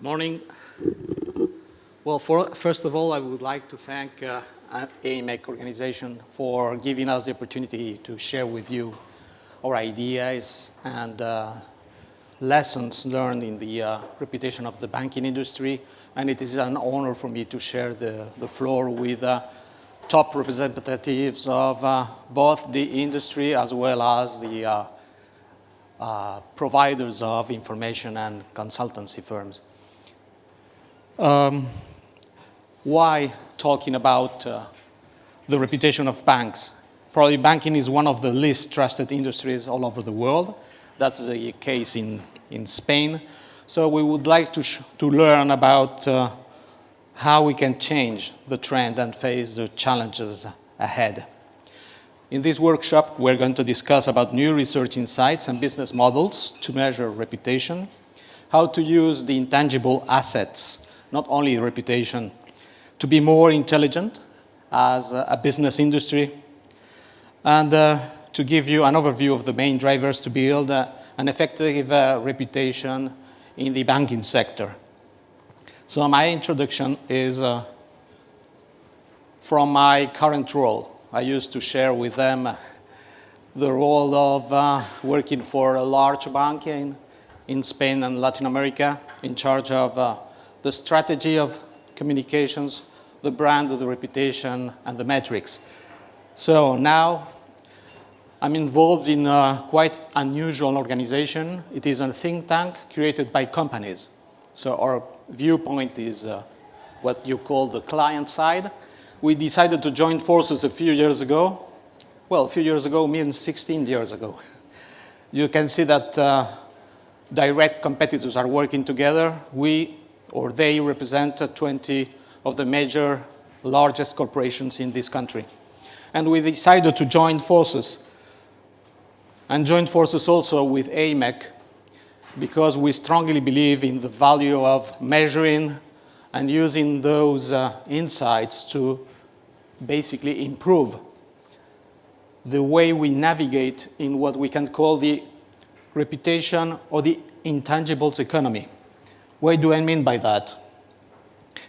Morning. Well, first of all, I would like to thank AMEC organization for giving us the opportunity to share with you our ideas and lessons learned in the reputation of the banking industry. And it is an honor for me to share the floor with top representatives of both the industry as well as the providers of information and consultancy firms. Why talking about the reputation of banks? Probably banking is one of the least trusted industries all over the world. That's the case in Spain. So we would like to learn about how we can change the trend and face the challenges ahead. In this workshop, we're going to discuss about new research insights and business models to measure reputation, how to use the intangible assets, not only reputation, to be more intelligent as a business industry, and to give you an overview of the main drivers to build an effective reputation in the banking sector. So my introduction is from my current role. I used to share with them the role of working for a large bank in Spain and Latin America, in charge of the strategy of communications, the brand, the reputation, and the metrics. So now I'm involved in a quite unusual organization. It is a think tank created by companies. So our viewpoint is what you call the client side. We decided to join forces a few years ago. Well, a few years ago means 16 years ago. You can see that direct competitors are working together. They represent 20 of the major, largest corporations in this country. And we decided to join forces. And join forces also with AMEC, because we strongly believe in the value of measuring and using those insights to basically improve the way we navigate in what we can call the reputation or the intangibles economy. What do I mean by that?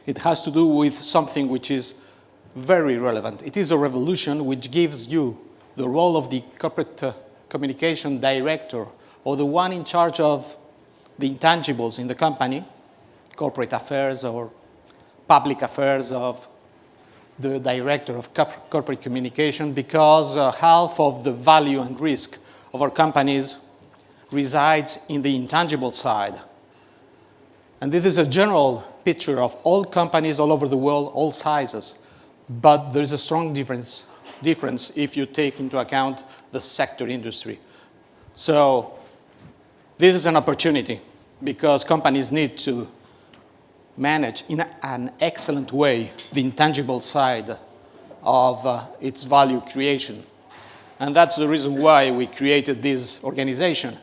It has to do with something which is very relevant. It is a revolution which gives you the role of the corporate communication director, or the one in charge of the intangibles in the company, corporate affairs or public affairs of the director of corporate communication, because half of the value and risk of our companies resides in the intangible side. And this is a general picture of all companies all over the world, all sizes. But there's a strong difference if you take into account the sector industry. So this is an opportunity, because companies need to manage in an excellent way the intangible side of its value creation. And that's the reason why we created this organization,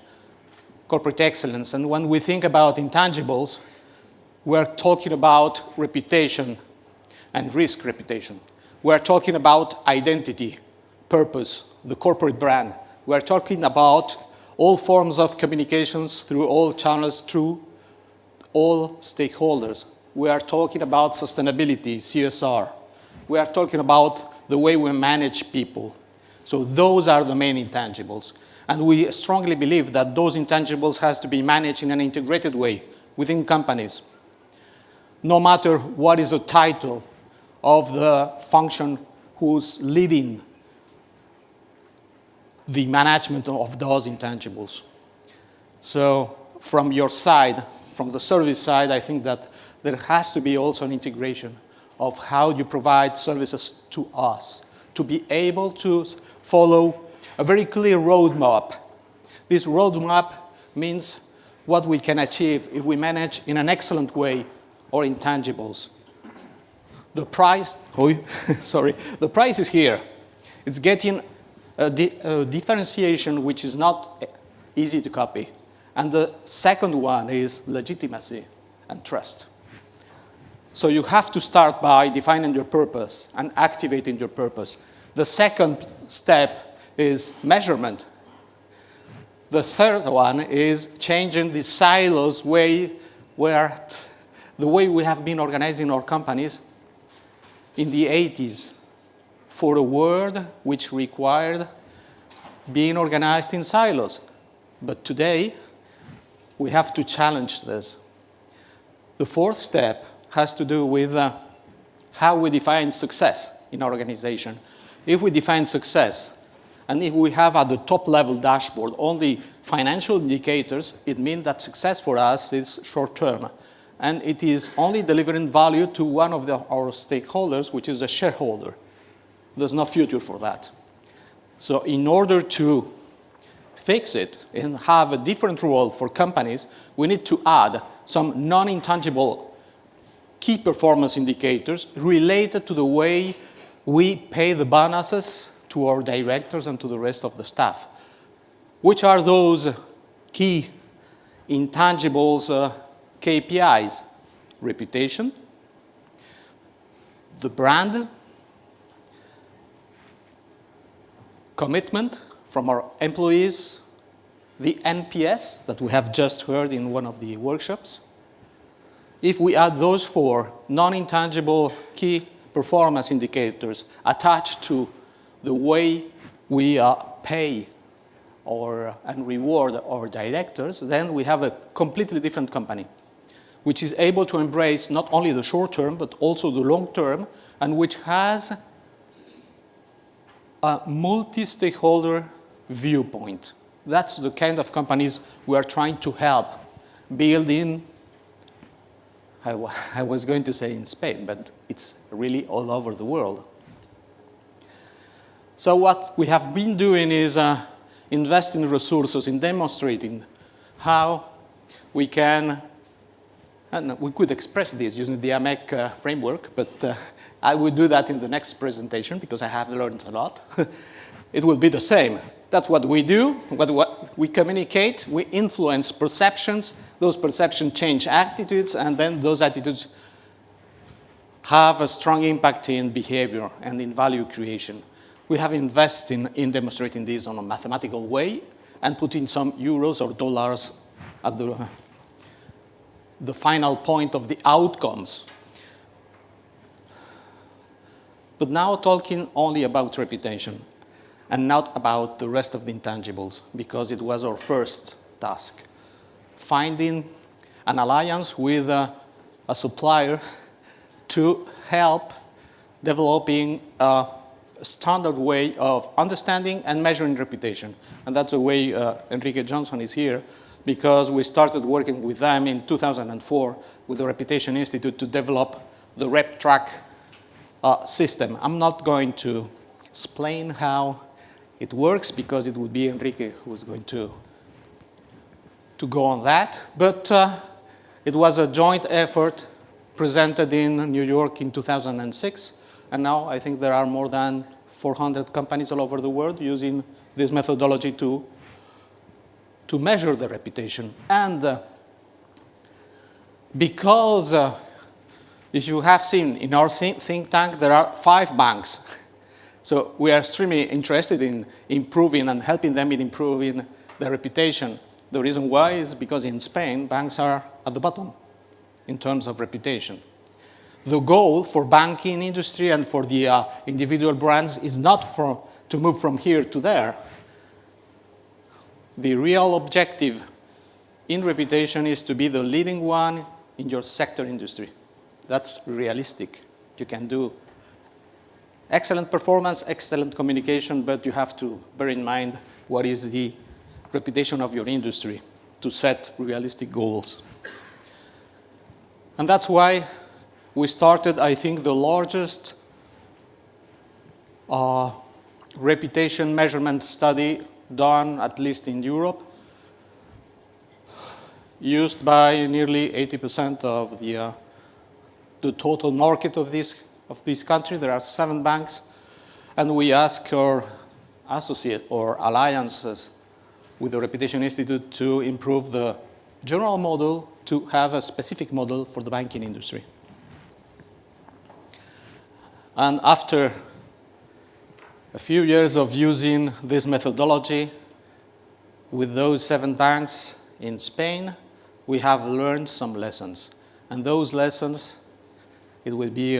Corporate Excellence. And when we think about intangibles, we're talking about reputation and risk reputation. We're talking about identity, purpose, the corporate brand. We're talking about all forms of communications through all channels, through all stakeholders. We are talking about sustainability, CSR. We are talking about the way we manage people. So those are the main intangibles. And we strongly believe that those intangibles has to be managed in an integrated way within companies. No matter what is the title of the function who's leading the management of those intangibles. So from your side, from the service side, I think that there has to be also an integration of how you provide services to us, to be able to follow a very clear roadmap. This roadmap means what we can achieve if we manage in an excellent way our intangibles. The price, the price is here. It's getting a differentiation which is not easy to copy. And the second one is legitimacy and trust. So you have to start by defining your purpose and activating your purpose. The second step is measurement. The third one is changing the silos way where the way we have been organizing our companies in the 80s for a world which required being organized in silos. But today, we have to challenge this. The fourth step has to do with how we define success in our organization. If we define success, and if we have at the top level dashboard only financial indicators, it means that success for us is short term. And it is only delivering value to one of our stakeholders, which is a shareholder. There's no future for that. So in order to fix it and have a different role for companies, we need to add some non-intangible key performance indicators related to the way we pay the bonuses to our directors and to the rest of the staff. Which are those key intangibles, KPIs? Reputation, the brand, commitment from our employees, the NPS that we have just heard in one of the workshops. If we add those four non-intangible key performance indicators attached to the way we pay and reward our directors, then we have a completely different company, which is able to embrace not only the short term, but also the long term, and which has a multi-stakeholder viewpoint. That's the kind of companies we are trying to help build in, I was going to say in Spain, but it's really all over the world. So what we have been doing is investing resources in demonstrating how we can, and we could express this using the AMEC framework, but I will do that in the next presentation because I have learned a lot. It will be the same. That's what we do, what we communicate, we influence perceptions, those perceptions change attitudes, and then those attitudes have a strong impact in behavior and in value creation. We have invested in demonstrating this on a mathematical way and putting some euros or dollars at the final point of the outcomes. But now talking only about reputation and not about the rest of the intangibles, because it was our first task. Finding an alliance with a supplier to help developing a standard way of understanding and measuring reputation. And that's the way Enrique Johnson is here, because we started working with them in 2004 with the Reputation Institute to develop the RepTrack system. I'm not going to explain how it works because it would be Enrique who is going to go on that. But it was a joint effort presented in New York in 2006. And now I think there are more than 400 companies all over the world using this methodology to measure the reputation. And because if you have seen in our think tank, there are 5 banks. So we are extremely interested in improving and helping them in improving their reputation. The reason why is because in Spain, banks are at the bottom in terms of reputation. The goal for banking industry and for the individual brands is not to move from here to there. The real objective in reputation is to be the leading one in your sector industry. That's realistic. You can do excellent performance, excellent communication, but you have to bear in mind what is the reputation of your industry to set realistic goals. And that's why we started, I think, the largest reputation measurement study done, at least in Europe, used by nearly 80% of the total market of this country. There are 7 banks, and we ask our associate or alliances with the Reputation Institute to improve the general model to have a specific model for the banking industry. And after a few years of using this methodology with those 7 banks in Spain, we have learned some lessons. And those lessons, it will be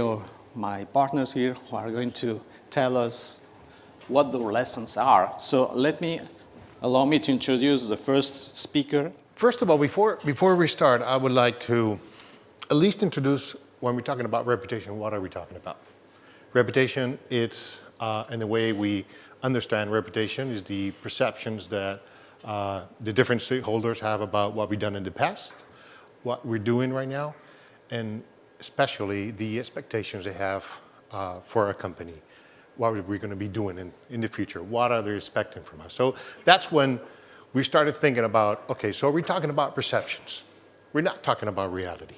my partners here who are going to tell us what the lessons are. So allow me to introduce the first speaker. First of all, before we start, I would like to at least introduce, when we're talking about reputation, what are we talking about? Reputation, it's, and the way we understand reputation is the perceptions that the different stakeholders have about what we've done in the past, what we're doing right now, and especially the expectations they have for our company. What are we going to be doing in the future? What are they expecting from us? So that's when we started thinking about, okay, so are we talking about perceptions? We're not talking about reality.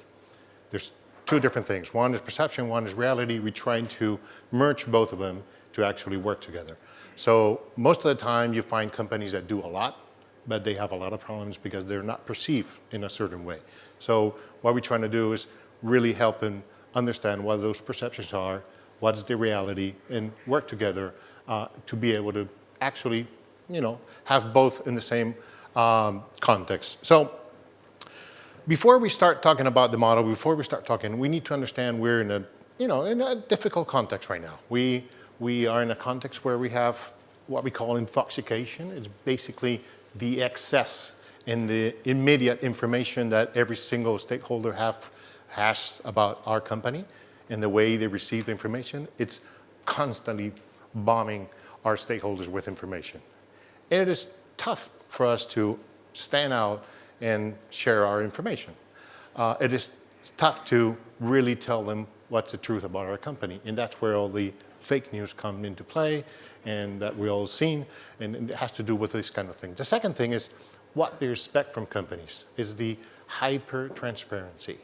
There's two different things. One is perception, one is reality. We're trying to merge both of them to actually work together. So most of the time you find companies that do a lot, but they have a lot of problems because they're not perceived in a certain way. So what we're trying to do is really help them understand what those perceptions are, what's the reality, and work together to be able to actually, have both in the same context. So before we start talking about the model, we need to understand we're in a difficult context right now. We are in a context where we have what we call intoxication. It's basically the excess and the immediate information that every single stakeholder has about our company and the way they receive the information. It's constantly bombing our stakeholders with information. And it is tough for us to stand out and share our information. It is tough to really tell them what's the truth about our company. And that's where all the fake news come into play and that we all seen. And it has to do with this kind of thing. The second thing is what they expect from companies is the hyper transparency.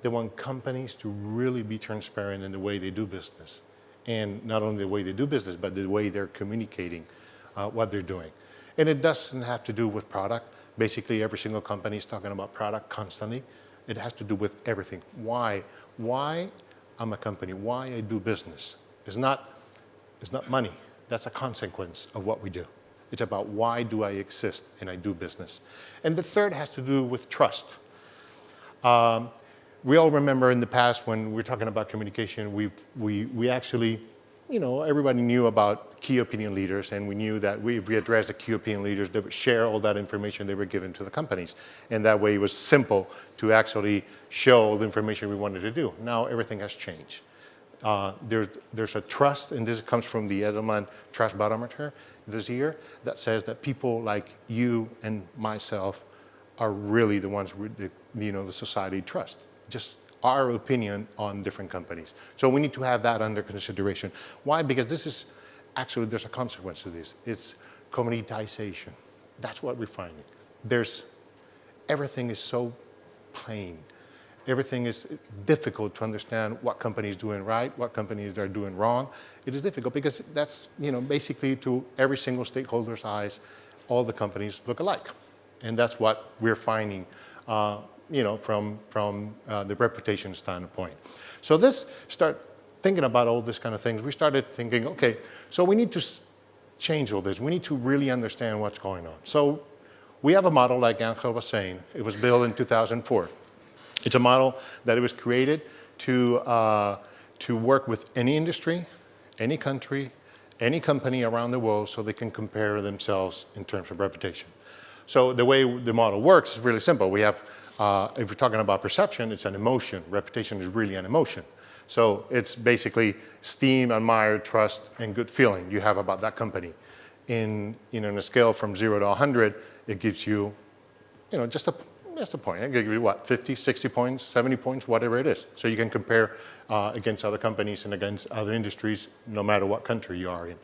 They want companies to really be transparent in the way they do business. And not only the way they do business, but the way they're communicating what they're doing. And it doesn't have to do with product. Basically, every single company is talking about product constantly. It has to do with everything. Why I'm a company, why I do business. It's not money. That's a consequence of what we do. It's about why do I exist and I do business. And the third has to do with trust. We all remember in the past when we're talking about communication, we actually, everybody knew about key opinion leaders, and we knew that if we addressed the key opinion leaders, they would share all that information they were given to the companies. And that way it was simple to actually show the information we wanted to do. Now everything has changed. There's a trust, and this comes from the Edelman Trust Barometer this year, that says that people like you and myself are really the ones the society trusts. Just our opinion on different companies. So we need to have that under consideration. Why? Because there's a consequence to this. It's commoditization. That's what we're finding. Everything is so plain. Everything is difficult to understand what companies doing right, what companies are doing wrong. It is difficult because that's, basically to every single stakeholder's eyes, all the companies look alike. And that's what we're finding from the reputation standpoint. So start thinking about all this kind of things. We started thinking, okay, so we need to change all this. We need to really understand what's going on. So we have a model, like Ángel was saying. It was built in 2004. It's a model that it was created to work with any industry, any country, any company around the world so they can compare themselves in terms of reputation. So the way the model works is really simple. We have if we're talking about perception, it's an emotion. Reputation is really an emotion. So it's basically esteem, admire, trust, and good feeling you have about that company. In a scale from 0 to 100, it gives you, just a point. It gives you what, 50, 60 points, 70 points, whatever it is. So you can compare against other companies and against other industries, no matter what country you are in.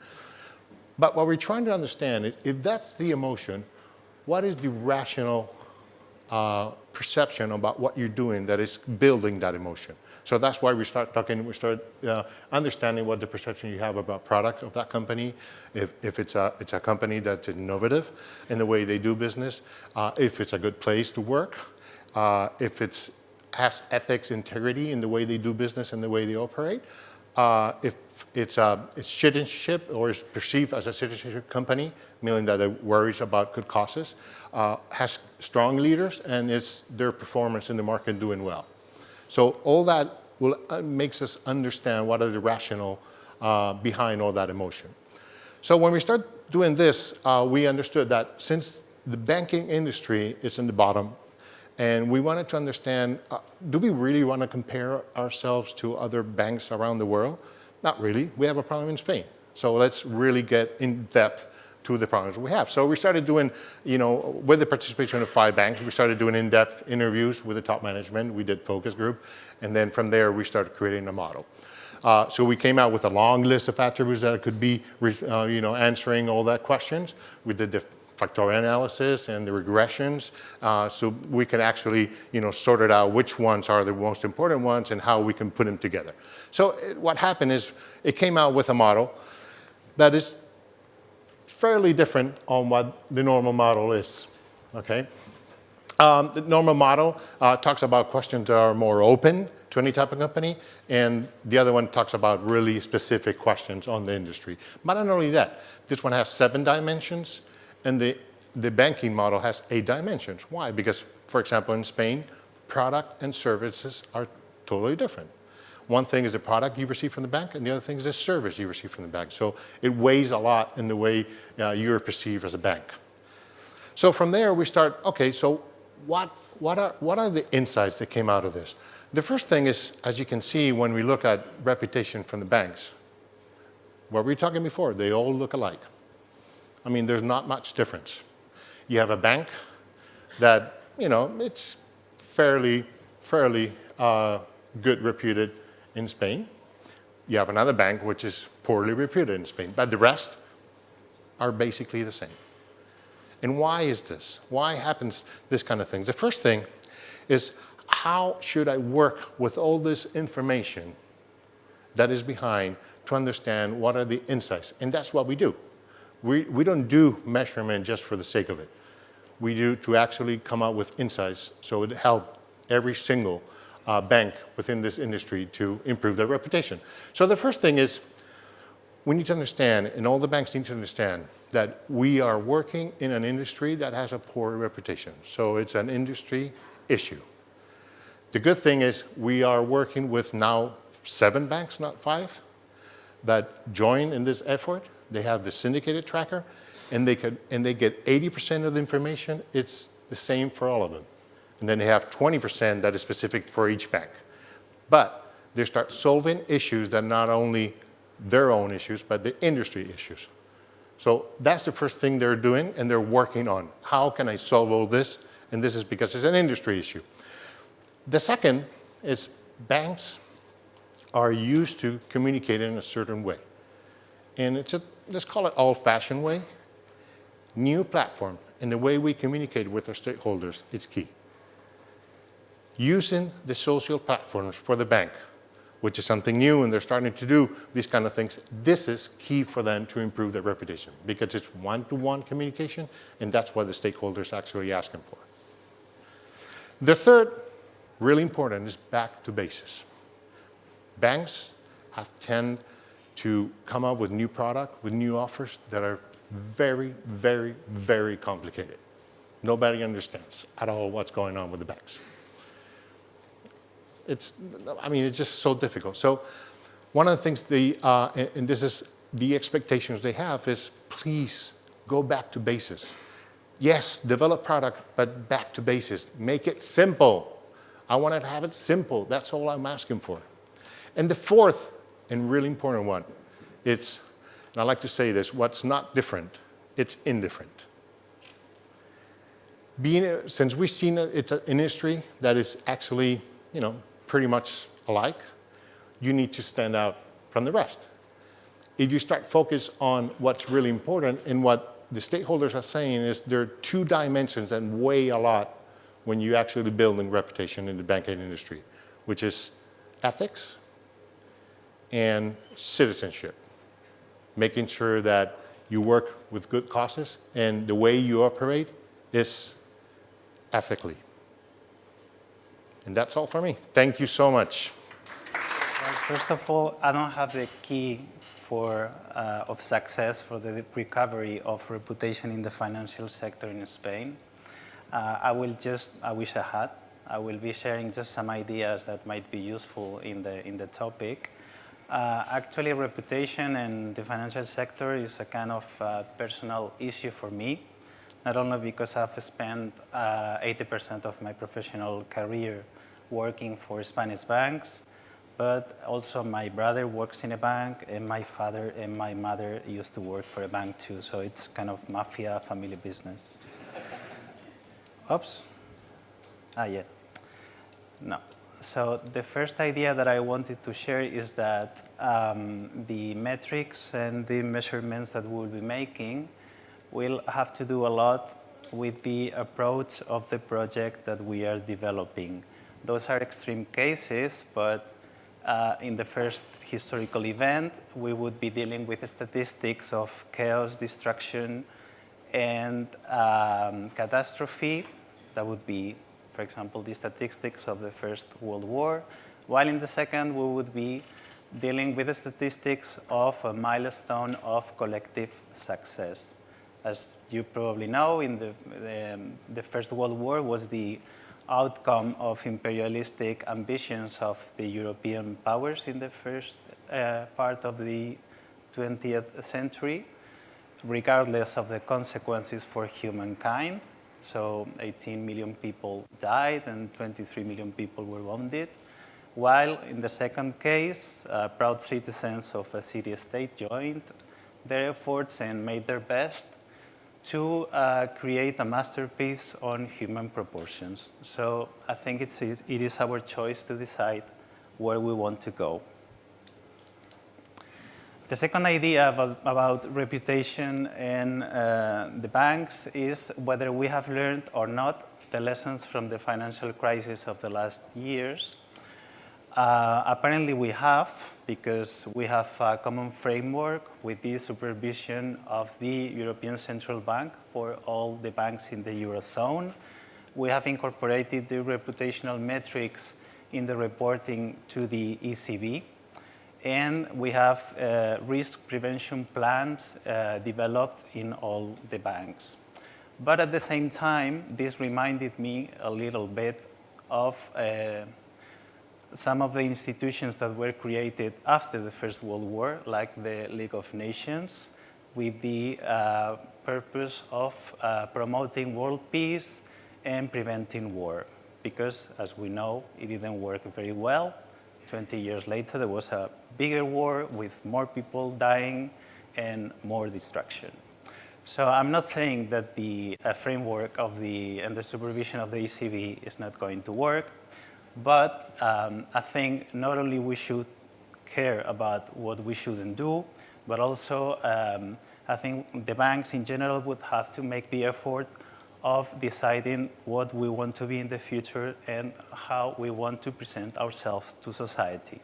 But what we're trying to understand is, if that's the emotion, what is the rational perception about what you're doing that is building that emotion? So that's why we start understanding what the perception you have about product of that company, if it's a company that's innovative in the way they do business, if it's a good place to work, if it has ethics, integrity in the way they do business and the way they operate, if it's citizenship or is perceived as a citizenship company, meaning that it worries about good causes, has strong leaders, and is their performance in the market doing well. So all that makes us understand what are the rationale behind all that emotion. So when we start doing this, we understood that since the banking industry is in the bottom, and we wanted to understand, do we really want to compare ourselves to other banks around the world? Not really. We have a problem in Spain. So let's really get in depth to the problems we have. So we started doing, with the participation of 5 banks, we started doing in-depth interviews with the top management. We did focus group. And then from there, we started creating a model. So we came out with a long list of attributes that could be, answering all that questions. We did the factorial analysis and the regressions, so we can actually, sort it out which ones are the most important ones and how we can put them together. So what happened is it came out with a model that is fairly different on what the normal model is, okay? The normal model talks about questions that are more open to any type of company, and the other one talks about really specific questions on the industry. But not only that, this one has 7 dimensions, and the banking model has 8 dimensions. Why? Because, for example, in Spain, product and services are totally different. One thing is the product you receive from the bank, and the other thing is the service you receive from the bank. So it weighs a lot in the way you're perceived as a bank. So from there, we start, okay, so what are the insights that came out of this? The first thing is, as you can see, when we look at reputation from the banks, what we were talking before, they all look alike. I mean, there's not much difference. You have a bank that, it's fairly good reputed in Spain. You have another bank which is poorly reputed in Spain, but the rest are basically the same. And why is this? Why happens this kind of thing? The first thing is, how should I work with all this information that is behind to understand what are the insights? And that's what we do. We don't do measurement just for the sake of it. We do to actually come out with insights so it helps every single bank within this industry to improve their reputation. So the first thing is, we need to understand, and all the banks need to understand, that we are working in an industry that has a poor reputation. So it's an industry issue. The good thing is we are working with now 7 banks, not 5, that join in this effort. They have the syndicated tracker, and they get 80% of the information. It's the same for all of them. And then they have 20% that is specific for each bank. But they start solving issues that are not only their own issues, but the industry issues. So that's the first thing they're doing, and they're working on. How can I solve all this? And this is because it's an industry issue. The second is banks are used to communicate in a certain way. And it's let's call it old-fashioned way. New platform, and the way we communicate with our stakeholders is key. Using the social platforms for the bank, which is something new, and they're starting to do these kind of things, this is key for them to improve their reputation, because it's one-to-one communication, and that's what the stakeholders actually asking for. The third, really important, is back to basis. Banks have tend to come up with new product, with new offers that are very, very, very complicated. Nobody understands at all what's going on with the banks. It's just so difficult. So one of the things and this is the expectations they have, is please go back to basis. Yes, develop product, but back to basis. Make it simple. I want to have it simple. That's all I'm asking for. And the fourth and really important one, and I like to say this, what's not different, it's indifferent. Since we've seen it's an industry that is actually, pretty much alike, you need to stand out from the rest. If you start focus on what's really important, and what the stakeholders are saying is there are 2 dimensions that weigh a lot when you actually building reputation in the banking industry, which is ethics and citizenship. Making sure that you work with good causes and the way you operate is ethically. And that's all for me. Thank you so much. Well, first of all, I don't have the key of success for the recovery of reputation in the financial sector in Spain. I wish I had, I will be sharing just some ideas that might be useful in the topic. Actually, reputation in the financial sector is a kind of personal issue for me, not only because I've spent 80% of my professional career working for Spanish banks, but also my brother works in a bank, and my father and my mother used to work for a bank too, so it's kind of mafia family business. Oops. Yeah. No. So the first idea that I wanted to share is that the metrics and the measurements that we'll be making will have to do a lot with the approach of the project that we are developing. Those are extreme cases, but in the first historical event, we would be dealing with the statistics of chaos, destruction, and catastrophe. That would be, for example, the statistics of the First World War, while in the second, we would be dealing with the statistics of a milestone of collective success. As you probably know, in the First World War was the outcome of imperialistic ambitions of the European powers in the first part of the 20th century, regardless of the consequences for humankind. So 18 million people died and 23 million people were wounded, while in the second case, proud citizens of a city-state joined their efforts and made their best to create a masterpiece on human proportions. So I think it is our choice to decide where we want to go. The second idea about reputation in the banks is whether we have learned or not the lessons from the financial crisis of the last years. Apparently we have, because we have a common framework with the supervision of the European Central Bank for all the banks in the Eurozone. We have incorporated the reputational metrics in the reporting to the ECB. And we have risk prevention plans developed in all the banks. But at the same time, this reminded me a little bit of some of the institutions that were created after the First World War, like the League of Nations, with the purpose of promoting world peace and preventing war. Because, as we know, it didn't work very well. 20 years later, there was a bigger war with more people dying and more destruction. So I'm not saying that the framework of and the supervision of the ECB is not going to work, but I think not only we should care about what we shouldn't do, but also I think the banks in general would have to make the effort of deciding what we want to be in the future and how we want to present ourselves to society.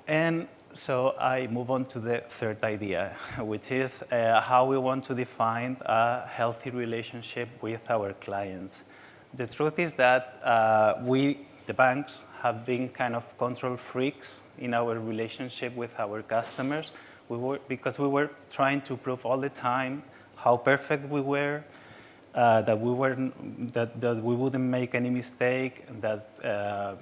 And so I move on to the third idea, which is how we want to define a healthy relationship with our clients. The truth is that we, the banks, have been kind of control freaks in our relationship with our customers. Because we were trying to prove all the time how perfect we were, that we wouldn't make any mistake, that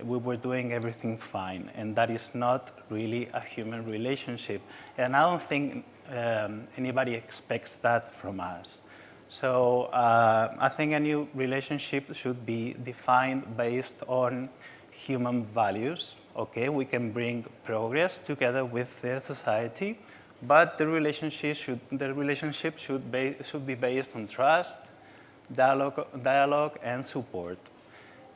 we were doing everything fine, and that is not really a human relationship. And I don't think anybody expects that from us. So I think a new relationship should be defined based on human values. Okay, we can bring progress together with the society, but the relationship should be based on trust, dialogue, and support.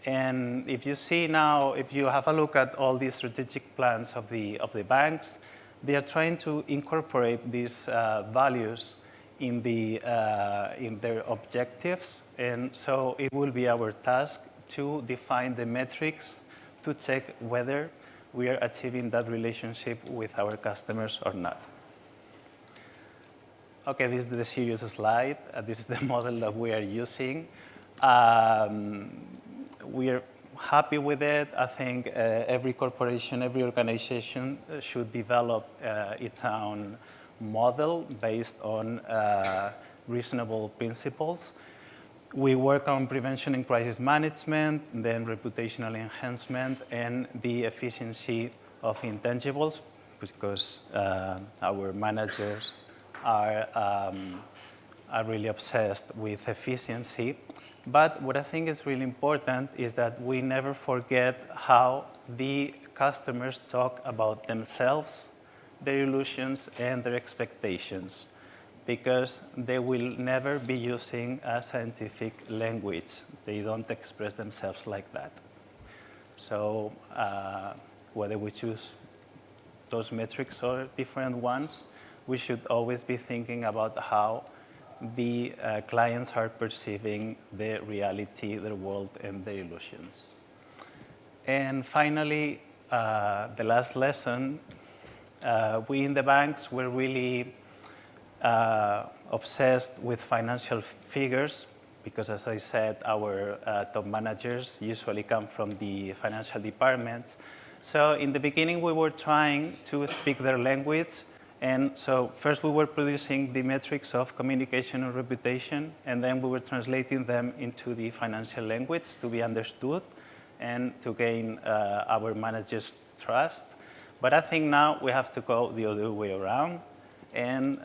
And if you see now, if you have a look at all these strategic plans of the banks, they are trying to incorporate these values in their objectives. And so it will be our task to define the metrics to check whether we are achieving that relationship with our customers or not. Okay, this is the serious slide. This is the model that we are using. We are happy with it. I think every corporation, every organization should develop its own model based on reasonable principles. We work on prevention and crisis management, then reputational enhancement, and the efficiency of intangibles, because our managers are really obsessed with efficiency. But what I think is really important is that we never forget how the customers talk about themselves, their illusions, and their expectations, because they will never be using a scientific language. They don't express themselves like that. So whether we choose those metrics or different ones, we should always be thinking about how the clients are perceiving the reality, their world, and their illusions. And finally, the last lesson, we in the banks were really obsessed with financial figures because, as I said, our top managers usually come from the financial departments. So in the beginning, we were trying to speak their language. And so first we were producing the metrics of communication and reputation, and then we were translating them into the financial language to be understood and to gain our managers' trust. But I think now we have to go the other way around and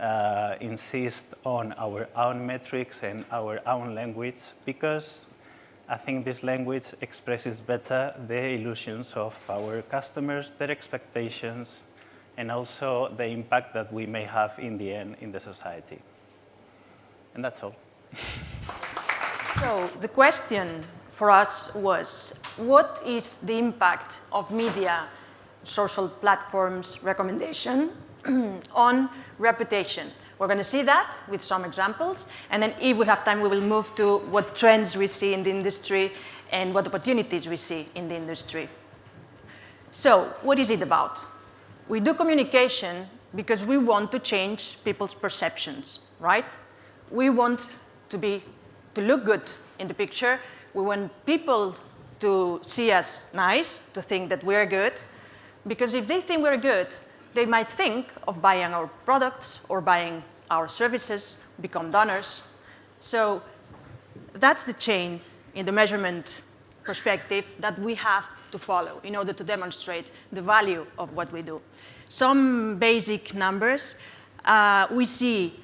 insist on our own metrics and our own language, because I think this language expresses better the illusions of our customers, their expectations, and also the impact that we may have in the end in the society. And that's all. So the question for us was, what is the impact of media, social platforms, recommendation on reputation? We're going to see that with some examples, and then if we have time, we will move to what trends we see in the industry and what opportunities we see in the industry. So what is it about? We do communication because we want to change people's perceptions, right? We want to look good in the picture. We want people to see us nice, to think that we're good, because if they think we're good, they might think of buying our products or buying our services, become donors. So that's the chain in the measurement perspective that we have to follow in order to demonstrate the value of what we do. Some basic numbers. We see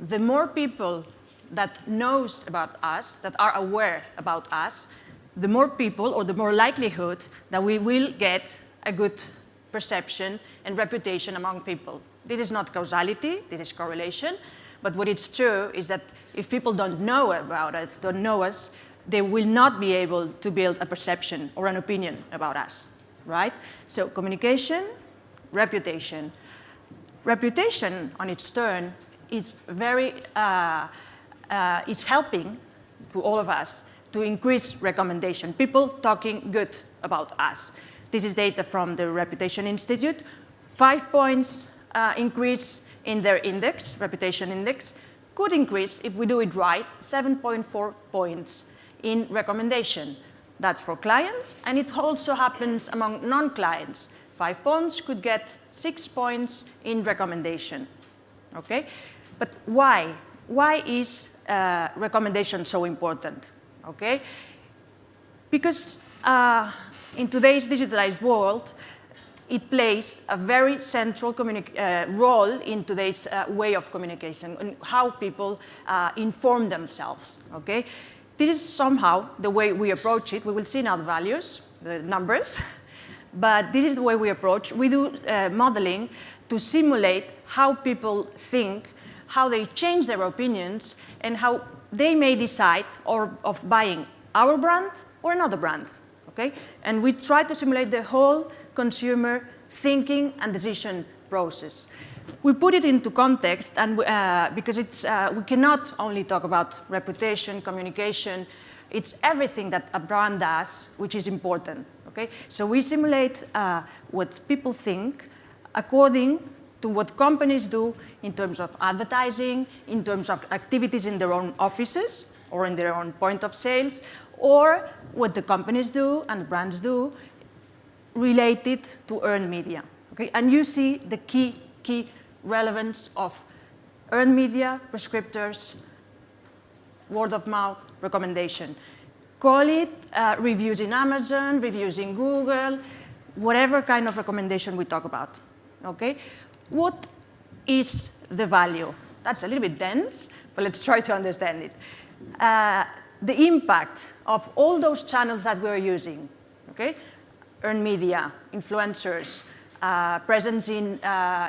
the more people that knows about us, that are aware about us, the more people or the more likelihood that we will get a good perception and reputation among people. This is not causality, this is correlation, but what is true is that if people don't know about us, don't know us, they will not be able to build a perception or an opinion about us, right? So communication, reputation. Reputation, on its turn, is it's helping to all of us to increase recommendation, people talking good about us. This is data from the Reputation Institute. 5 points increase in their index, reputation index, could increase, if we do it right, 7.4 points in recommendation. That's for clients, and it also happens among non-clients. 5 points could get 6 points in recommendation, okay? But why? Why is recommendation so important, okay? Because in today's digitalized world, it plays a very central role in today's way of communication and how people inform themselves, okay? This is somehow the way we approach it. We will see now the values, the numbers, but this is the way we approach. We do modeling to simulate how people think, how they change their opinions, and how they may decide of buying our brand or another brand, okay? And we try to simulate the whole consumer thinking and decision process. We put it into context, and because we cannot only talk about reputation, communication, it's everything that a brand does, which is important, okay? So we simulate what people think according to what companies do in terms of advertising, in terms of activities in their own offices or in their own point of sales, or what the companies do and the brands do related to earned media, okay? And you see the key relevance of earned media, prescriptors, word of mouth recommendation. Call it reviews in Amazon, reviews in Google, whatever kind of recommendation we talk about, okay? What is the value? That's a little bit dense, but let's try to understand it. The impact of all those channels that we're using, okay? Earned media, influencers, presence in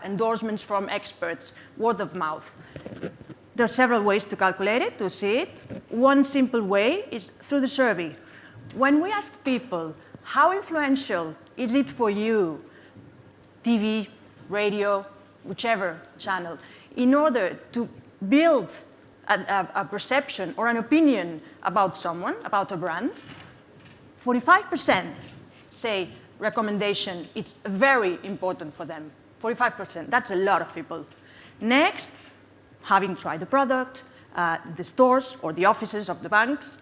endorsements from experts, word of mouth. There are several ways to calculate it, to see it. One simple way is through the survey. When we ask people, how influential is it for you, TV, radio, whichever channel, in order to build a perception or an opinion about someone, about a brand, 45% say recommendation, it's very important for them. 45%, that's a lot of people. Next, having tried the product, the stores or the offices of the banks.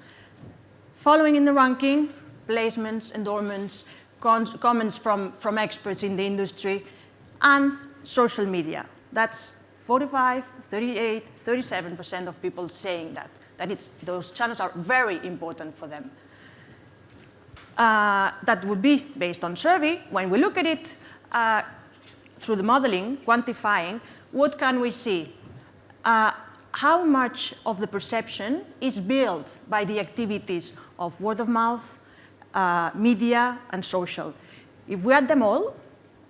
Following in the ranking, placements, endorsements, comments from experts in the industry, and social media. That's 45, 38, 37% of people saying that those channels are very important for them. That would be based on survey. When we look at it through the modeling, quantifying, what can we see? How much of the perception is built by the activities of word of mouth, media, and social? If we add them all,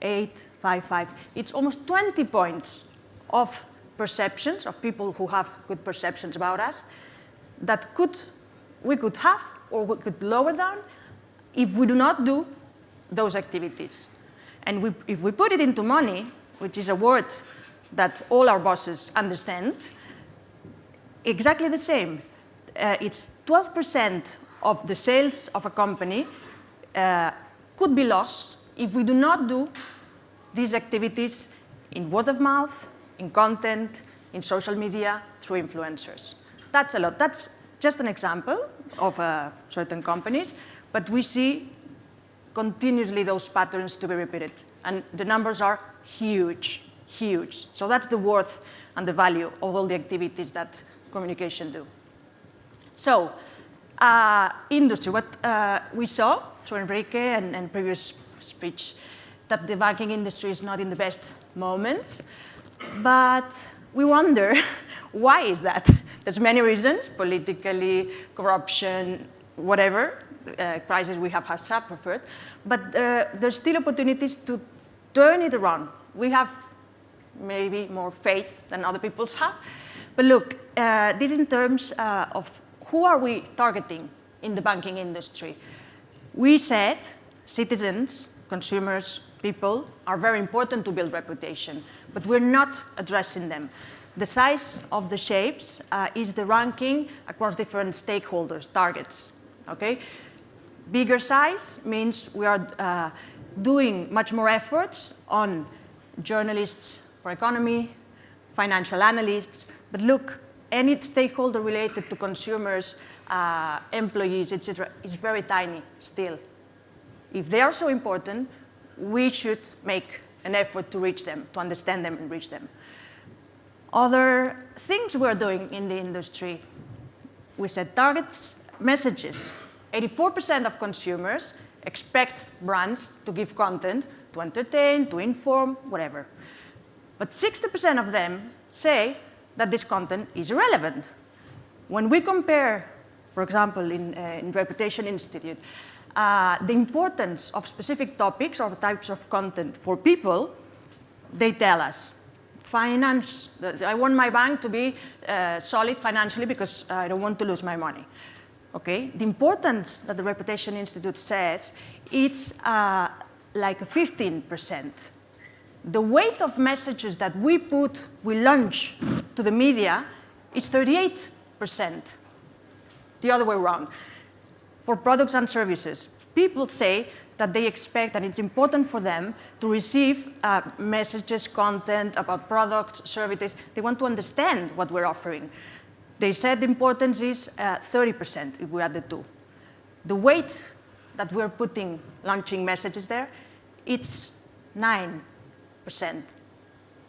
8, 5, 5, it's almost 20 points of perceptions of people who have good perceptions about us that we could have or we could lower down if we do not do those activities. And if we put it into money, which is a word that all our bosses understand, exactly the same. It's 12% of the sales of a company could be lost if we do not do these activities in word of mouth, in content, in social media, through influencers. That's a lot. That's just an example of certain companies, but we see continuously those patterns to be repeated. And the numbers are huge, huge. So that's the worth and the value of all the activities that communication do. So, industry, what we saw through Enrique and previous speech, that the banking industry is not in the best moments, but we wonder, why is that? There's many reasons, politically, corruption, whatever, crisis we have suffered, but there's still opportunities to turn it around. We have maybe more faith than other people have, but look, this in terms of who are we targeting in the banking industry. We said citizens, consumers, people are very important to build reputation, but we're not addressing them. The size of the shapes is the ranking across different stakeholders, targets, okay? Bigger size means we are doing much more efforts on journalists for economy, financial analysts, but look, any stakeholder related to consumers, employees, etc., is very tiny still. If they are so important, we should make an effort to reach them, to understand them and reach them. Other things we're doing in the industry, we set targets, messages. 84% of consumers expect brands to give content to entertain, to inform, whatever. But 60% of them say that this content is irrelevant. When we compare, for example, in Reputation Institute, the importance of specific topics or types of content for people, they tell us, finance, I want my bank to be solid financially because I don't want to lose my money. Okay? The importance that the Reputation Institute says, it's like 15%. The weight of messages that we launch to the media is 38%. The other way around. For products and services, people say that they expect and it's important for them to receive messages, content about products, services. They want to understand what we're offering. They said the importance is 30% if we add the two. The weight that we're launching messages there, it's 9%.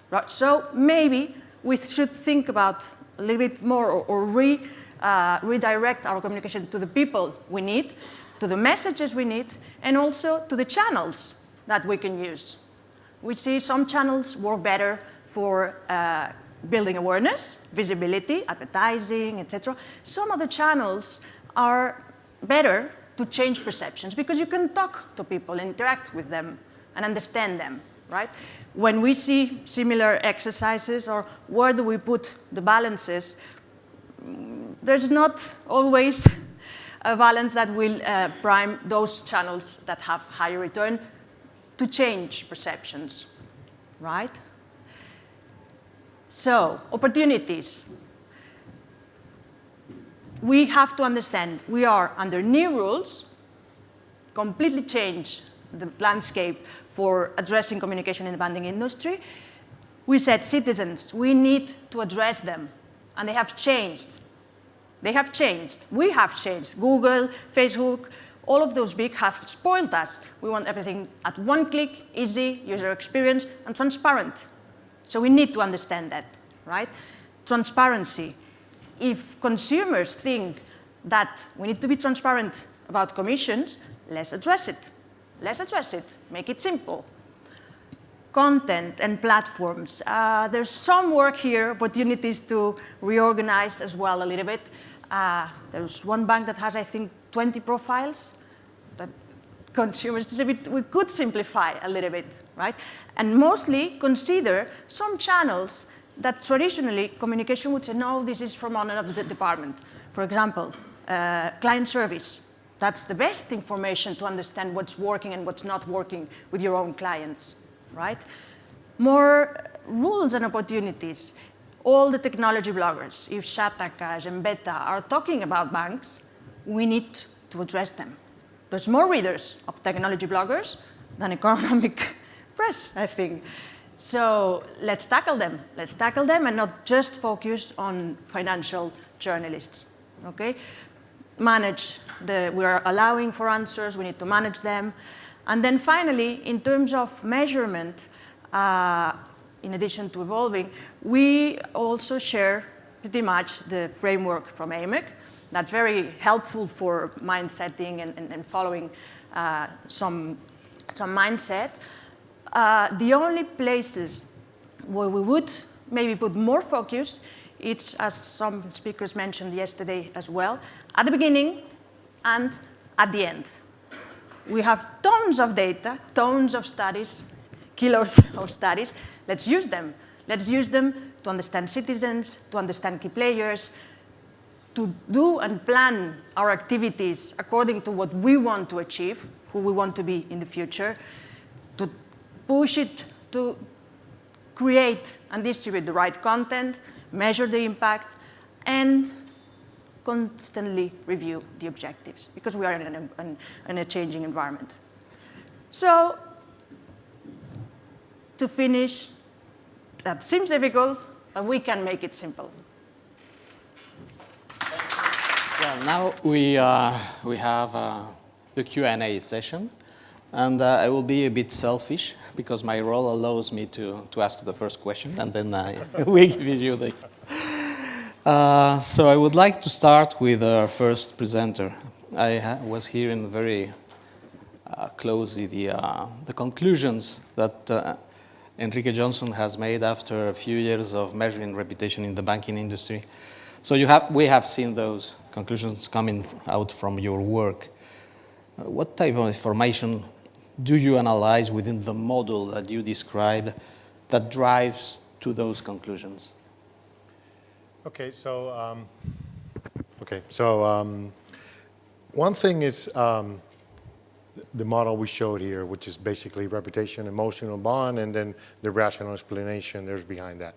Right? So maybe we should think about a little bit more or redirect our communication to the people we need, to the messages we need, and also to the channels that we can use. We see some channels work better for building awareness, visibility, advertising, etc. Some other channels are better to change perceptions because you can talk to people, interact with them, and understand them, right? When we see similar exercises or where do we put the balances, there's not always a balance that will prime those channels that have higher return to change perceptions, right? So, opportunities. We have to understand we are under new rules, completely change the landscape for addressing communication in the banking industry. We said citizens, we need to address them, and they have changed. They have changed. We have changed. Google, Facebook, all of those big have spoiled us. We want everything at one click, easy, user experience, and transparent. So we need to understand that, right? Transparency. If consumers think that we need to be transparent about commissions, let's address it. Let's address it. Make it simple. Content and platforms. There's some work here, opportunities to reorganize as well a little bit. There's one bank that has, I think, 20 profiles that consumers, we could simplify a little bit, right? And mostly consider some channels that traditionally communication would say, no, this is from another department. For example, client service. That's the best information to understand what's working and what's not working with your own clients, right? More rules and opportunities. All the technology bloggers, if Shataka and Beta are talking about banks, we need to address them. There's more readers of technology bloggers than economic press, I think. So let's tackle them. Let's tackle them and not just focus on financial journalists, okay? We are allowing for answers, we need to manage them. And then finally, in terms of measurement, in addition to evolving, we also share pretty much the framework from AMEC. That's very helpful for mind setting and following some mindset. The only places where we would maybe put more focus, it's, as some speakers mentioned yesterday as well, at the beginning and at the end. We have tons of data, tons of studies, kilos of studies. Let's use them. Let's use them to understand citizens, to understand key players, to do and plan our activities according to what we want to achieve, who we want to be in the future, to push it to create and distribute the right content, measure the impact, and constantly review the objectives, because we are in a changing environment. So, to finish, that seems difficult, but we can make it simple. Well, now we have the Q&A session, and I will be a bit selfish because my role allows me to ask the first question, and then we give you the. So I would like to start with our first presenter. I was hearing very closely the conclusions that Enrique Johnson has made after a few years of measuring reputation in the banking industry. So we have seen those conclusions coming out from your work. What type of information do you analyze within the model that you described that drives to those conclusions? Okay, so one thing is the model we showed here, which is basically reputation, emotional bond, and then the rational explanation there's behind that.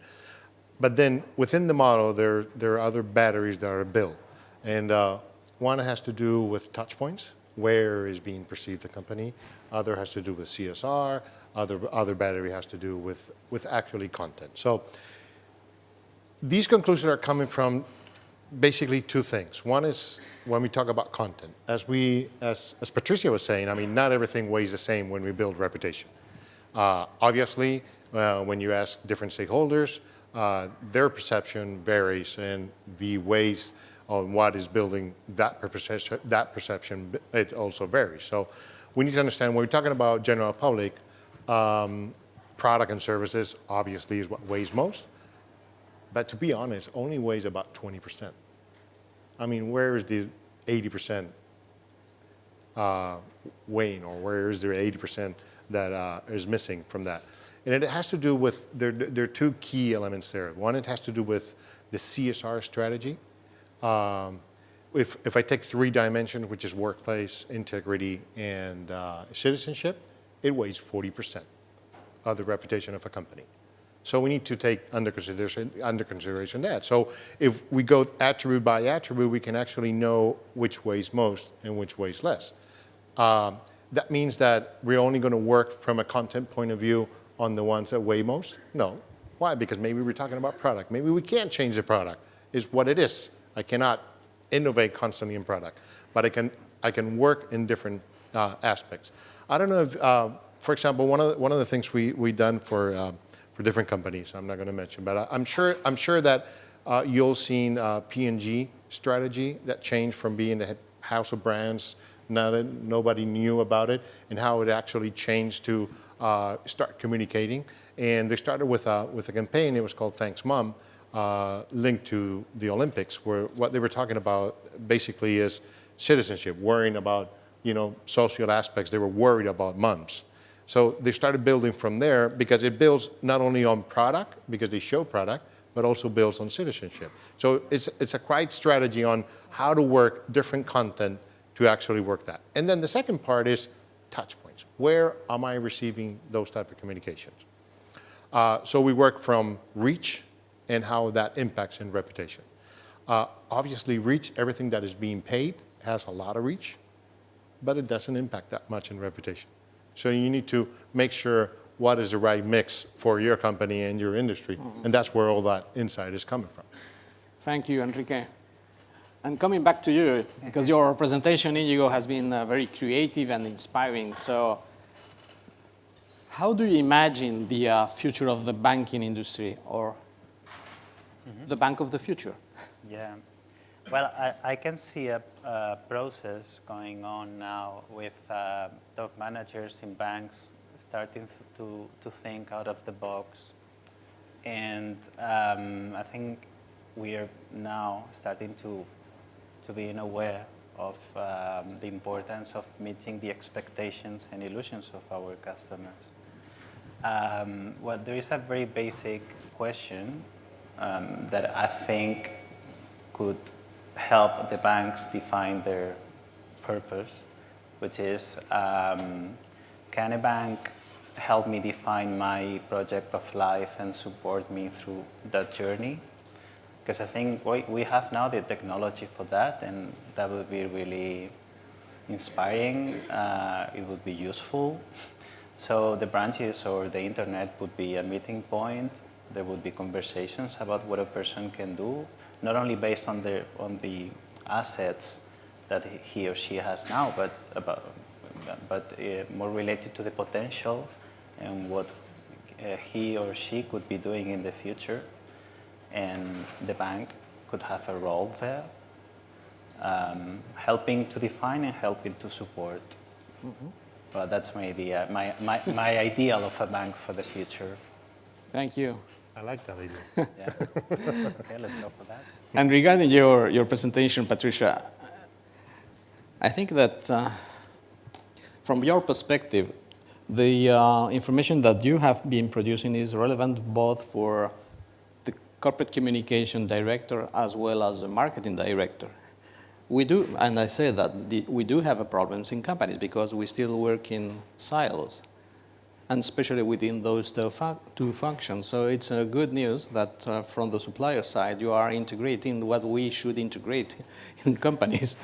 But then within the model, there are other batteries that are built. And one has to do with touch points, where is being perceived the company. Other has to do with CSR. Other battery has to do with actually content. So these conclusions are coming from basically two things. One is when we talk about content. As Patricia was saying, I mean, not everything weighs the same when we build reputation. Obviously, when you ask different stakeholders, their perception varies, and the ways on what is building that perception, it also varies. So we need to understand when we're talking about general public, product and services obviously is what weighs most. But to be honest, only weighs about 20%. I mean, where is the 80% weighing, or where is the 80% that is missing from that? And it has to do with, there are two key elements there. One, it has to do with the CSR strategy. If I take 3 dimensions, which is workplace, integrity, and citizenship, it weighs 40% of the reputation of a company. So we need to take under consideration that. So if we go attribute by attribute, we can actually know which weighs most and which weighs less. That means that we're only going to work from a content point of view on the ones that weigh most? No. Why? Because maybe we're talking about product. Maybe we can't change the product. It's what it is. I cannot innovate constantly in product, but I can work in different aspects. I don't know if, for example, one of the things we've done for different companies, I'm not going to mention, but I'm sure that you'll seen P&G strategy that changed from being the house of brands, now that nobody knew about it, and how it actually changed to start communicating. And they started with a campaign. It was called Thanks Mom, linked to the Olympics, where what they were talking about basically is citizenship, worrying about social aspects. They were worried about moms. So they started building from there, because it builds not only on product, because they show product, but also builds on citizenship. So it's a quite strategy on how to work different content to actually work that. And then the second part is touch points. Where am I receiving those type of communications? So we work from reach and how that impacts in reputation. Obviously, reach, everything that is being paid has a lot of reach, but it doesn't impact that much in reputation. So you need to make sure what is the right mix for your company and your industry, and that's where all that insight is coming from. Thank you, Enrique. And coming back to you, because your presentation, Iñigo, has been very creative and inspiring. So how do you imagine the future of the banking industry, or the bank of the future? Yeah. Well, I can see a process going on now with top managers in banks starting to think out of the box. And I think we are now starting to be aware of the importance of meeting the expectations and illusions of our customers. Well, there is a very basic question that I think could help the banks define their purpose, which is, can a bank help me define my project of life and support me through that journey? Because I think we have now the technology for that, and that would be really inspiring. It would be useful. So the branches or the internet would be a meeting point. There would be conversations about what a person can do, not only based on the assets that he or she has now, but more related to the potential and what he or she could be doing in the future. And the bank could have a role there, helping to define and helping to support. Mm-hmm. Well, that's my idea, my ideal of a bank for the future. Thank you. I like that idea. Yeah. Okay, let's go for that. And regarding your presentation, Patricia, I think that from your perspective, the information that you have been producing is relevant both for the corporate communication director as well as the marketing director. We do, and I say that we do have problems in companies because we still work in silos, and especially within those two functions. So it's good news that from the supplier side, you are integrating what we should integrate in companies.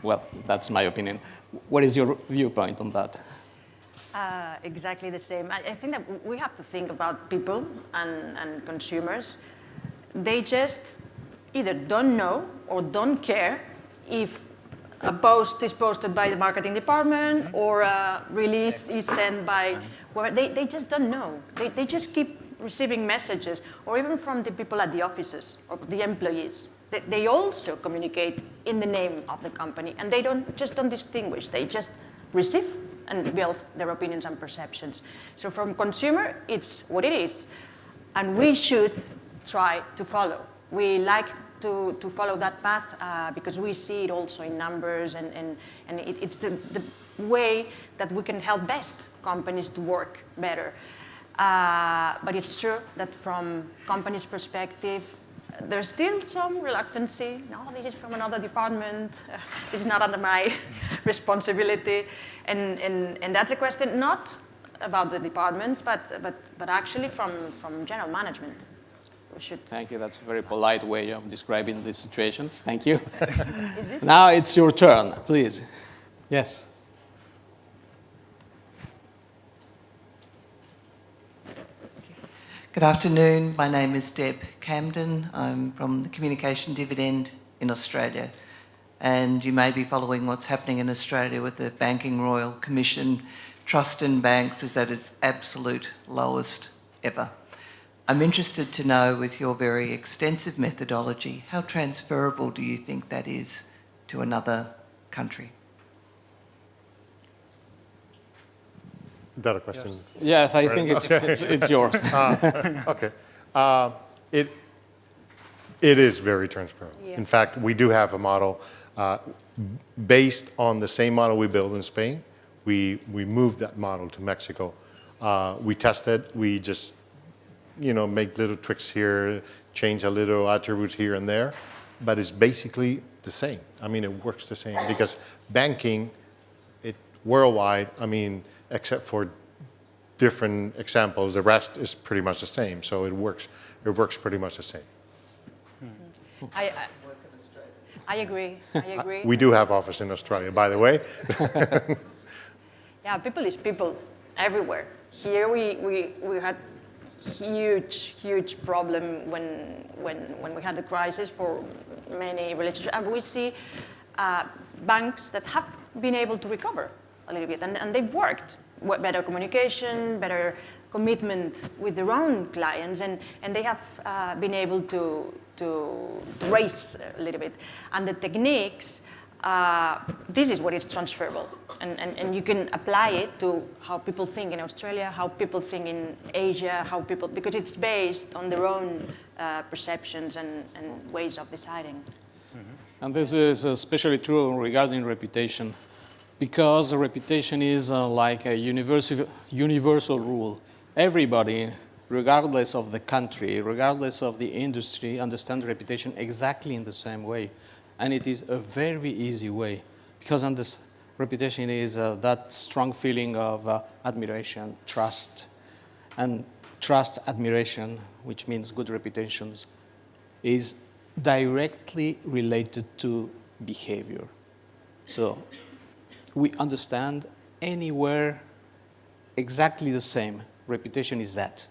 Well, that's my opinion. What is your viewpoint on that? Exactly the same. I think that we have to think about people and consumers. They just either don't know or don't care if a post is posted by the marketing department or a release is sent by whoever. They just don't know. They just keep receiving messages, or even from the people at the offices or the employees. they also communicate in the name of the company, and they don't distinguish. They just receive and build their opinions and perceptions. So from consumer, it's what it is, and we should try to follow. We like to follow that path because we see it also in numbers, and it's the way that we can help best companies to work better. But it's true that from companies' perspective, there's still some reluctancy. No, this is from another department. This is not under my responsibility. And that's a question not about the departments, but actually from general management. We should. Thank you. That's a very polite way of describing this situation. Thank you. Now it's your turn, please. Yes. Good afternoon. My name is Deb Camden. I'm from the Communication Dividend in Australia. And you may be following what's happening in Australia with the Banking Royal Commission. Trust in banks is at its absolute lowest ever. I'm interested to know, with your very extensive methodology, how transferable do you think that is to another country? Is that a question? Yes, I think it's yours. Okay. It is very transferable. Yeah. In fact, we do have a model based on the same model we built in Spain. We moved that model to Mexico. We tested. We just, make little tricks here, change a little attributes here and there, but it's basically the same. I mean, it works the same because banking, worldwide, except for different examples, the rest is pretty much the same. So it works pretty much the same. I agree. We do have office in Australia, by the way. Yeah, people is people everywhere. Here we had huge problem when we had the crisis for many relationships, and we see banks that have been able to recover a little bit, and they've worked. Better communication, better commitment with their own clients, and they have been able to raise a little bit. And the techniques, this is what is transferable, and you can apply it to how people think in Australia, how people think in Asia, because it's based on their own perceptions and ways of deciding. Mm-hmm. And this is especially true regarding reputation, because reputation is like a universal rule. Everybody, regardless of the country, regardless of the industry, understands reputation exactly in the same way. And it is a very easy way, because reputation is that strong feeling of admiration, trust. And trust, admiration, which means good reputations, is directly related to behavior. So we understand anywhere exactly the same. Reputation is that.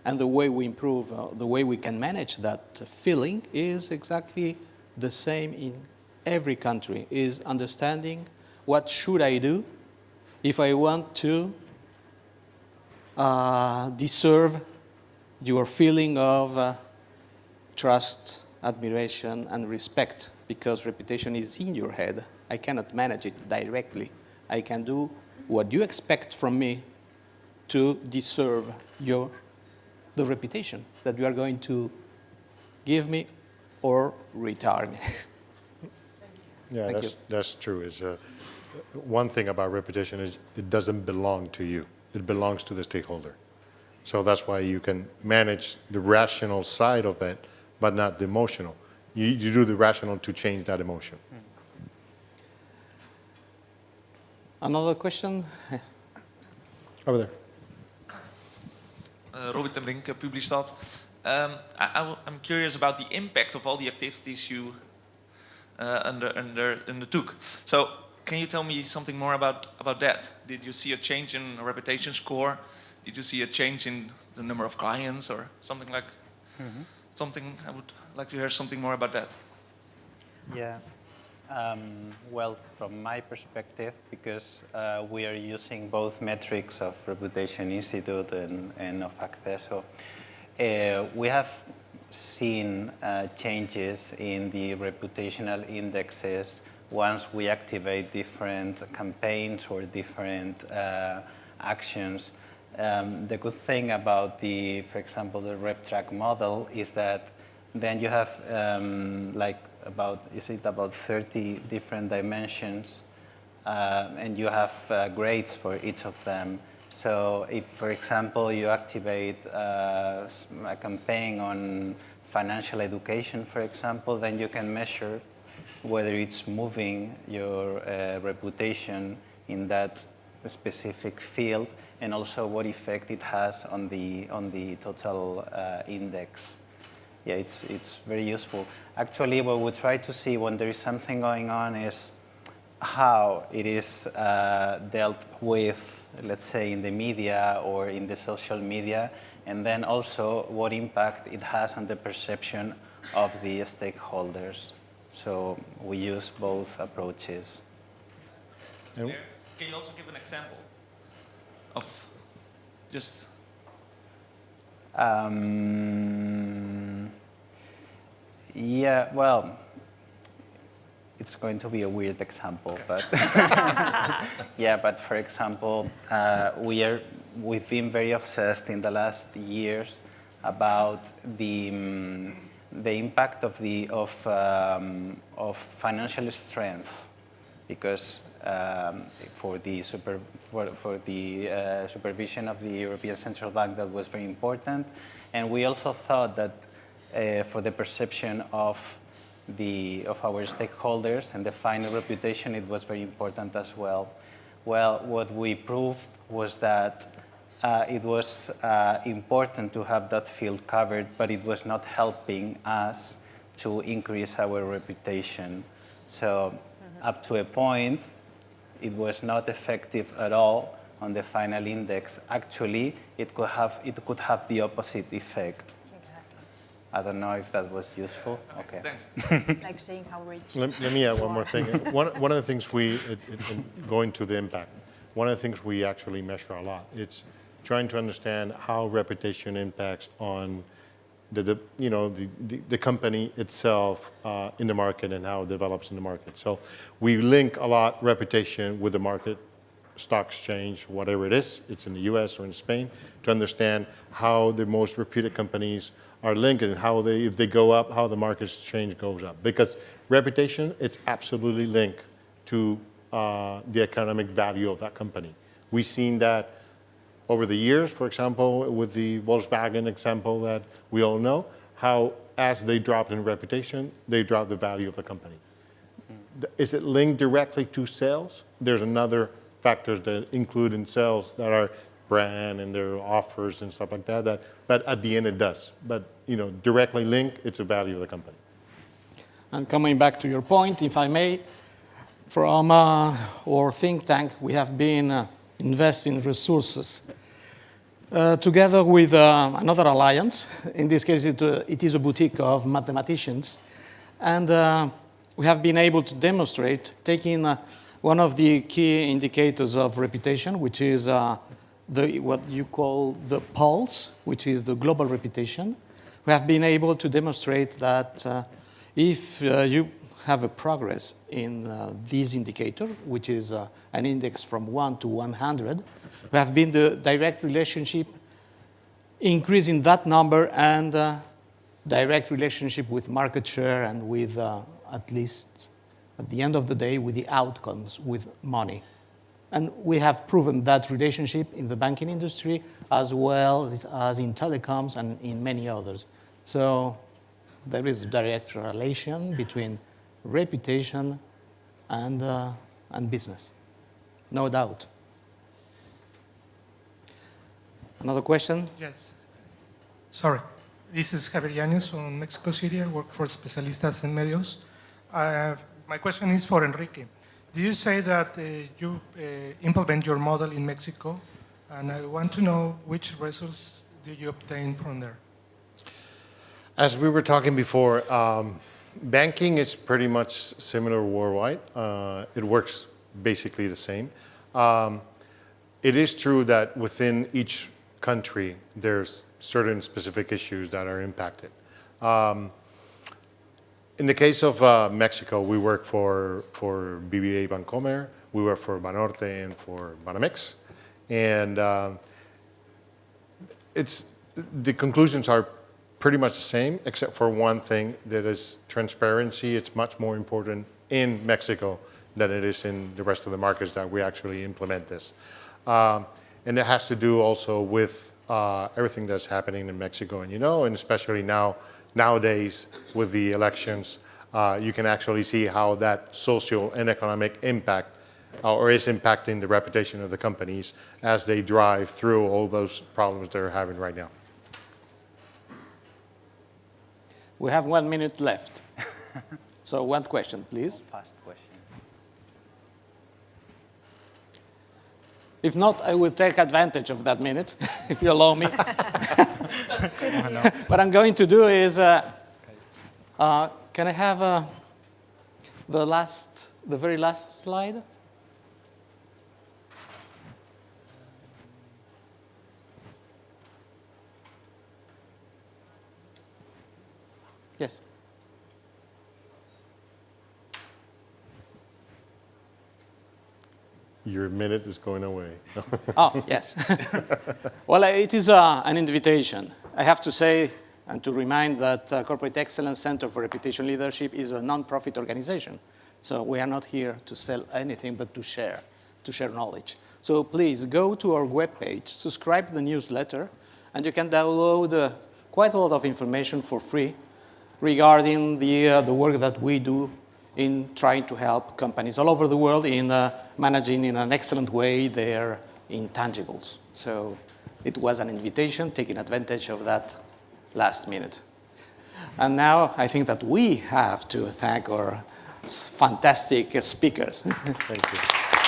And the way we improve, the way we can manage that feeling is exactly the same in every country, is understanding what should I do if I want to deserve your feeling of trust, admiration, and respect, because reputation is in your head. I cannot manage it directly. I can do what you expect from me to deserve the reputation that you are going to give me or retire me. Yeah, that's true. One thing about reputation is it doesn't belong to you. It belongs to the stakeholder. So that's why you can manage the rational side of it, but not the emotional. You do the rational to change that emotion. Another question? Over there. Robert ten Brink, Publistad. I'm curious about the impact of all the activities you undertook. So can you tell me something more about that? Did you see a change in reputation score? Did you see a change in the number of clients or something like something? I would like to hear something more about that. Yeah. Well, from my perspective, because we are using both metrics of Reputation Institute and of Acceso, we have seen changes in the reputational indexes once we activate different campaigns or different actions. The good thing about for example, the RepTrack model is that then you have about 30 different dimensions, and you have grades for each of them. So if, for example, you activate a campaign on financial education, for example, then you can measure whether it's moving your reputation in that specific field, and also what effect it has on the total index. Yeah, it's very useful. Actually, what we try to see when there is something going on is how it is dealt with, let's say, in the media or in the social media, and then also what impact it has on the perception of the stakeholders. So we use both approaches. Can you also give an example of just... Yeah, well, it's going to be a weird example, but yeah, but for example, we've been very obsessed in the last years about the impact of financial strength, because for the supervision of the European Central Bank, that was very important, and we also thought that for the perception of our stakeholders and the final reputation, it was very important as well. Well, what we proved was that it was important to have that field covered, but it was not helping us to increase our reputation. So up to a point, it was not effective at all on the final index. Actually, it could have the opposite effect. I don't know if that was useful. Okay. Thanks. Like saying how rich. Let me add one more thing. One of the things going to the impact, one of the things we actually measure a lot, it's trying to understand how reputation impacts on the company itself in the market and how it develops in the market. So we link a lot reputation with the market, stock exchange, whatever it is, it's in the US or in Spain, to understand how the most reputed companies are linked and how if they go up, how the market exchange goes up. Because reputation, it's absolutely linked to the economic value of that company. We've seen that over the years, for example, with the Volkswagen example that we all know, how as they dropped in reputation, they dropped the value of the company. Is it linked directly to sales? There's another factors that include in sales that are brand and their offers and stuff like that, but at the end it does. But directly linked, it's a value of the company. And coming back to your point, if I may, from our think tank, we have been investing resources together with another alliance. In this case, it is a boutique of mathematicians. And we have been able to demonstrate, taking one of the key indicators of reputation, which is what you call the pulse, which is the global reputation. We have been able to demonstrate that if you have a progress in this indicator, which is an index from 1 to 100, we have been the direct relationship increasing that number and direct relationship with market share and with, at least at the end of the day, with the outcomes, with money. And we have proven that relationship in the banking industry as well as in telecoms and in many others. So there is a direct relation between reputation and business, no doubt. Another question? Yes. Sorry. This is Javier Yanes from Mexico City. I work for Especialistas en Medios. My question is for Enrique. Do you say that you implement your model in Mexico? And I want to know which results do you obtain from there? As we were talking before, banking is pretty much similar worldwide. It works basically the same. It is true that within each country, there's certain specific issues that are impacted. In the case of Mexico, we work for BBVA Bancomer, we work for Banorte and for Banamex, and the conclusions are pretty much the same, except for one thing, that is transparency. It's much more important in Mexico than it is in the rest of the markets that we actually implement this. And it has to do also with everything that's happening in Mexico, and especially nowadays with the elections, you can actually see how that social and economic impact or is impacting the reputation of the companies as they drive through all those problems they're having right now. We have 1 minute left. So one question, please. Fast question. If not, I will take advantage of that minute, if you allow me. What I'm going to do is, can I have the very last slide? Yes. Your minute is going away. Oh, yes. Well, it is an invitation. I have to say and to remind that Corporate Excellence Center for Reputation Leadership is a non-profit organization. So we are not here to sell anything, but to share knowledge. So please go to our webpage, subscribe to the newsletter, and you can download quite a lot of information for free regarding the work that we do in trying to help companies all over the world in managing in an excellent way their intangibles. So it was an invitation, taking advantage of that last minute. And now I think that we have to thank our fantastic speakers. Thank you.